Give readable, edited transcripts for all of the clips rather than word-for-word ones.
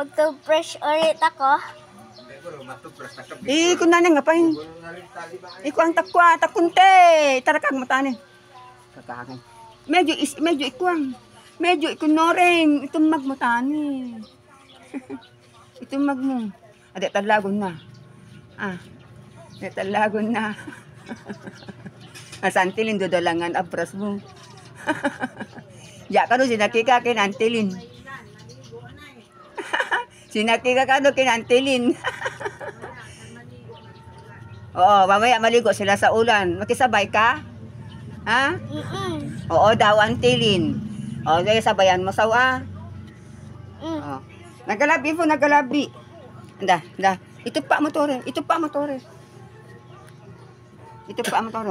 Mag-toothbrush ulit ako. Kung na nga pa yun. Ang takwa, takunte. Tarakag matanin. Kakagay. Medyo ikuang. Medyo ikunoreng. Itong magmatanin. Itong magmo. Ade, talagon na. Ade, talagon na. Asantilin, dodalangan, abras mo. Ya ka no, sinakika kinantilin. Sinakika ka no, kinantilin. Oo, mamaya maligo sila sa ulan. Makisabay ka? Ha? Oo daw, antilin. O, dahil sabayan mo sawa. O. Nagalabi po, nagalabi. Anda. Itupa mo tore.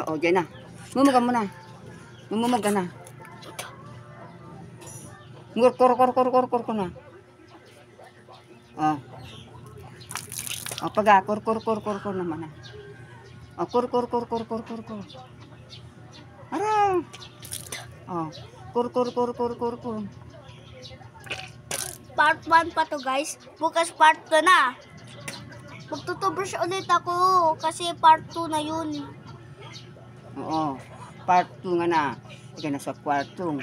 O, dyan na. Mumuga mo na. Mumuga na. Kur na. O. O, paga, kur naman na. O, kur. Ara. O, kur. Part 1 pa to guys. Bukas part 2 na. Magtutubrush ulit ako kasi part 2 na yun. Oo. Part 2 nga na. Ika na sa kwartong.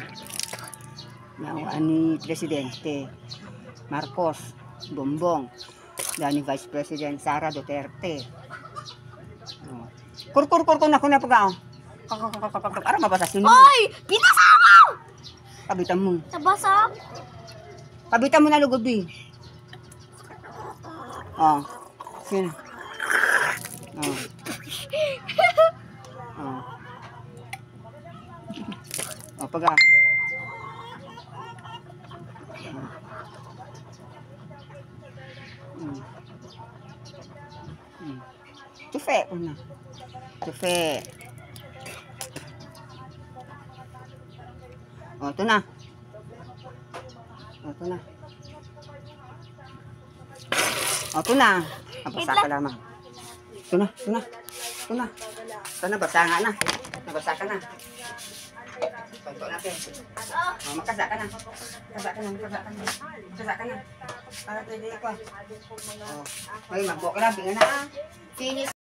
Nawa ni Presidente Marcos, Bongbong. Dani Vice President Sara Duterte. Kur na ko na pagao. Ara mabasa sino? Oy! Binasa mo! Kabitan mo. Nabasa? Kabitan mo na lugobi. Sino? Paga. Tufe ko na. Tufe. Ito na. Nabasa ka lamang. Ito na. Nabasa ka na. Pagto natin. Makasa ka na. Para pwede ako. May magbuka na. Binga na. Finish.